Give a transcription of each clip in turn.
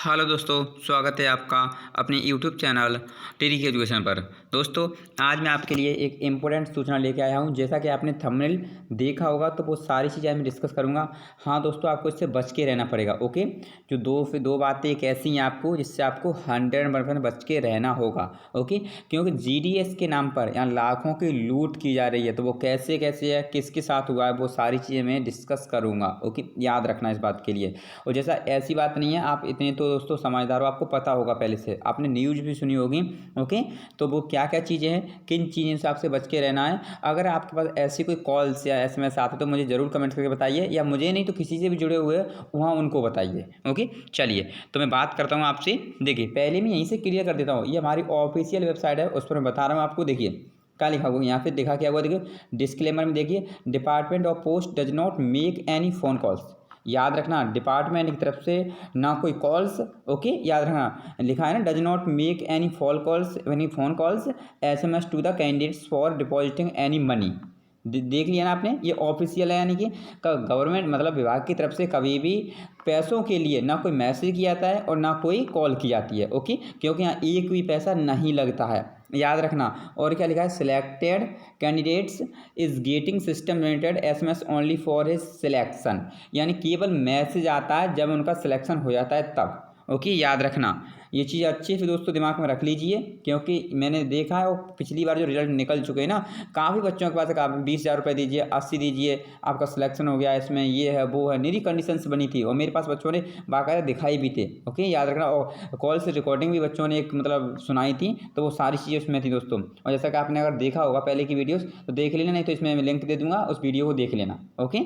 Hello दोस्तों, स्वागत है आपका अपने यूट्यूब चैनल टेरी की एजुकेशन पर। दोस्तों, आज मैं आपके लिए एक इम्पोर्टेंट सूचना लेके आया हूं। जैसा कि आपने थंबनेल देखा होगा तो वो सारी चीज़ें मैं डिस्कस करूंगा। हाँ दोस्तों, आपको इससे बच के रहना पड़ेगा। ओके, जो दो बातें एक ऐसी हैं आपको जिससे आपको 100% बच के रहना होगा। ओके, क्योंकि GDS के नाम पर यहाँ लाखों की लूट की जा रही है, तो वो कैसे कैसे है, किसके साथ हुआ है, वो सारी चीज़ें मैं डिस्कस करूँगा। ओके, याद रखना इस बात के लिए। और जैसा ऐसी बात नहीं है, आप इतने तो दोस्तों समझदार हो, आपको पता होगा पहले से, आपने न्यूज़ भी सुनी होगी। ओके, तो वो क्या क्या चीज़ें हैं, किन चीज़ों से आपसे बच के रहना है। अगर आपके पास ऐसी कोई कॉल्स या SMS आते तो मुझे ज़रूर कमेंट करके बताइए, या मुझे नहीं तो किसी से भी जुड़े हुए वहाँ उनको बताइए। ओके, चलिए तो मैं बात करता हूँ आपसे। देखिए, पहले मैं यहीं से क्लियर कर देता हूँ, ये हमारी ऑफिशियल वेबसाइट है, उस पर मैं बता रहा हूँ आपको। देखिए क्या लिखा हुआ, यहाँ पे देखा क्या हुआ, देखिए डिस्क्लेमर में देखिए, department of post does not make any phone calls. याद रखना, डिपार्टमेंट की तरफ से ना कोई कॉल्स। ओके, याद रखना, लिखा है ना, does not make any phone calls SMS to the candidates for depositing any money. देख लिया ना आपने, ये ऑफिशियल है, यानी कि गवर्नमेंट मतलब विभाग की तरफ से कभी भी पैसों के लिए ना कोई मैसेज किया जाता है और ना कोई कॉल की जाती है। ओके, क्योंकि यहाँ एक भी पैसा नहीं लगता है, याद रखना। और क्या लिखा है, selected candidates is getting system generated SMS only for his selection, यानी केवल मैसेज आता है जब उनका सिलेक्शन हो जाता है तब। ओके, याद रखना, ये चीज़ अच्छे से दोस्तों दिमाग में रख लीजिए, क्योंकि मैंने देखा है वो पिछली बार जो रिजल्ट निकल चुके हैं ना, काफ़ी बच्चों के पास काफ़ी 20,000 रुपये दीजिए, 80 दीजिए, आपका सिलेक्शन हो गया, इसमें ये है वो है, मेरी कंडीशंस बनी थी और मेरे पास बच्चों ने बाकायदा दिखाई भी थे। ओके, याद रखना, और कॉल से रिकॉर्डिंग भी बच्चों ने एक मतलब सुनाई थी, तो वो सारी चीज़ें उसमें थी दोस्तों। और जैसा कि आपने अगर देखा होगा पहले की वीडियोज़ तो देख लेना, नहीं तो इसमें मैं लिंक दे दूँगा, उस वीडियो को देख लेना। ओके,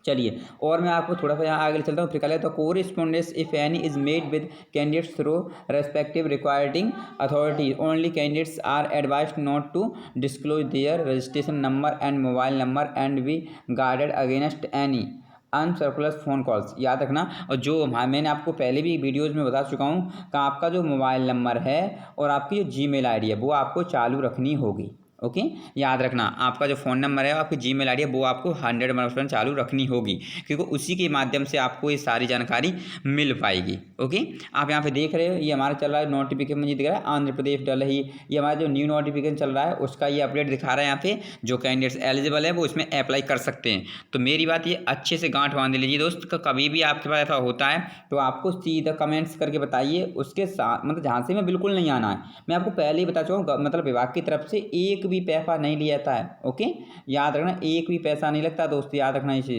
चलिए, और मैं आपको थोड़ा सा यहाँ आगे चलता हूँ। फिर कह तो correspondence if any is made with candidates through respective requiring authority, only candidates are advised not to disclose their registration number and mobile number and be guarded against any uncircular phone calls. याद रखना, और जो मैंने आपको पहले भी videos में बता चुका हूँ कि आपका जो मोबाइल नंबर है और आपकी जो Gmail ID है वो आपको चालू रखनी होगी। ओके, याद रखना, आपका जो फ़ोन नंबर है, आपकी Gmail ID है, वो आपको 100% चालू रखनी होगी, क्योंकि उसी के माध्यम से आपको ये सारी जानकारी मिल पाएगी। ओके, आप यहाँ पे देख रहे हो, ये हमारा चल रहा है नोटिफिकेशन, मुझे दिख रहा है आंध्र प्रदेश डलही, ये हमारा जो न्यू नोटिफिकेशन चल रहा है उसका ये अपडेट दिखा रहा है। यहाँ पे जो कैंडिडेट्स एलिजिबल है वो इसमें अप्लाई कर सकते हैं। तो मेरी बात ये अच्छे से गांठ बांध लीजिए दोस्त, कभी भी आपके पास ऐसा होता है तो आपको सीधा कमेंट्स करके बताइए, उसके साथ मतलब झांसे में बिल्कुल नहीं आना है। मैं आपको पहले ही बता चुका हूँ, मतलब विभाग की तरफ से एक भी पैसा नहीं लिया जाता है। ओके, याद रखना, एक भी पैसा नहीं लगता दोस्त, याद रखना, इसे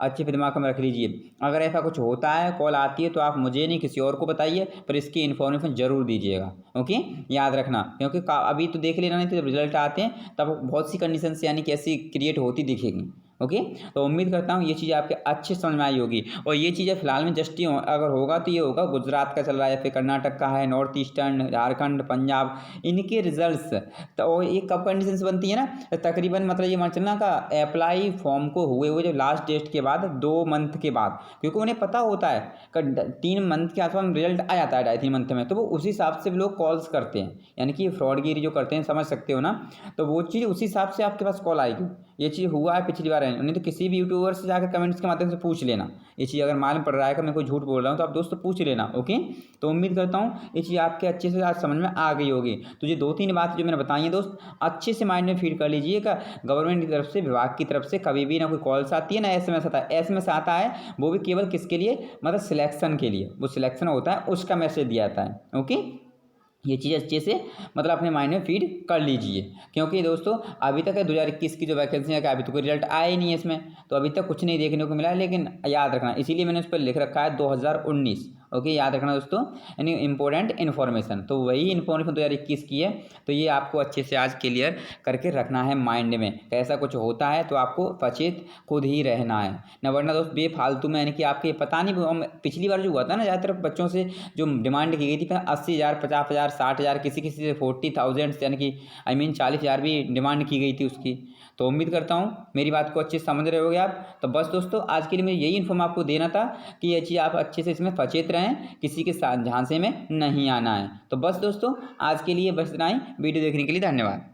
अच्छे से दिमाग में रख लीजिए। अगर ऐसा कुछ होता है, कॉल आती है, तो आप मुझे नहीं किसी और को बताइए, पर इसकी इन्फॉर्मेशन जरूर दीजिएगा। ओके, याद रखना, क्योंकि अभी तो देख लेना, नहीं तो जब रिजल्ट आते हैं तब बहुत सी कंडीशन यानी कि ऐसी क्रिएट होती दिखेगी। ओके, तो उम्मीद करता हूँ ये चीज़ आपके अच्छे समझ में आई होगी। और ये चीज़ें फिलहाल में जस्ट ही अगर होगा तो ये होगा गुजरात का चल रहा है, फिर कर्नाटक का है, नॉर्थ ईस्टर्न, झारखंड, पंजाब, इनके रिजल्ट्स। तो ये कब कंडीशंस बनती है ना, तकरीबन मतलब ये मान चलना का अप्लाई फॉर्म को हुए जो लास्ट डेट के बाद 2 मंथ के बाद, क्योंकि उन्हें पता होता है कि 3 मंथ के आसपास रिजल्ट आ जाता है, 2.5-3 मंथ में, तो वो उसी हिसाब से लोग कॉल्स करते हैं, यानी कि फ्रॉडगिरी जो करते हैं, समझ सकते हो ना। तो वो चीज़ उसी हिसाब से आपके पास कॉल आएगी। ये चीज़ हुआ है पिछली बार, नहीं तो किसी भी यूट्यूबर से जाकर कमेंट्स के माध्यम से पूछ लेना। ये चीज़ अगर मालूम पड़ रहा है कि मैं कोई झूठ बोल रहा हूँ तो आप दोस्तों पूछ लेना। ओके, तो उम्मीद करता हूँ ये चीज़ आपके अच्छे से आज समझ में आ गई होगी। तो ये 2-3 बातें जो मैंने बताई हैं दोस्त, अच्छे से माइंड में फीड कर लीजिएगा। गवर्नमेंट की तरफ से, विभाग की तरफ से कभी भी ना कोई कॉल्स आती है ना SMS आता है। SMS आता है वो भी केवल किसके लिए, मतलब सिलेक्शन के लिए, वो सिलेक्शन होता है उसका मैसेज दिया जाता है। ओके, ये चीज़ अच्छे से मतलब अपने माइंड में फीड कर लीजिए, क्योंकि दोस्तों अभी तक है 2021 की जो वैकेंसी है, अभी तो कोई रिजल्ट आया ही नहीं है इसमें, तो अभी तक कुछ नहीं देखने को मिला है। लेकिन याद रखना, इसीलिए मैंने उस पर लिख रखा है 2019। ओके, याद रखना दोस्तों, यानी इंपॉर्टेंट इन्फॉर्मेशन, तो वही इन्फॉर्मेशन 2021 की है, तो ये आपको अच्छे से आज क्लियर करके रखना है माइंड में। कैसा कुछ होता है तो आपको सचेत खुद ही रहना है ना, वरना दोस्त बेफालतू में, यानी कि आपके पता नहीं, पिछली बार जो हुआ था ना, ज़्यादातर बच्चों से जो डिमांड की गई थी 80,000, 50,000, 60,000, किसी से 40,000, यानी कि 40,000 भी डिमांड की गई थी उसकी। तो उम्मीद करता हूँ मेरी बात को अच्छे से समझ रहे होगे आप। तो बस दोस्तों, आज के लिए मुझे यही इन्फॉर्म आपको देना था कि ये चीज़ आप अच्छे से इसमें सचेत रहें, किसी के साथ झांसे में नहीं आना है। तो बस दोस्तों, आज के लिए बस इतना ही। वीडियो देखने के लिए धन्यवाद।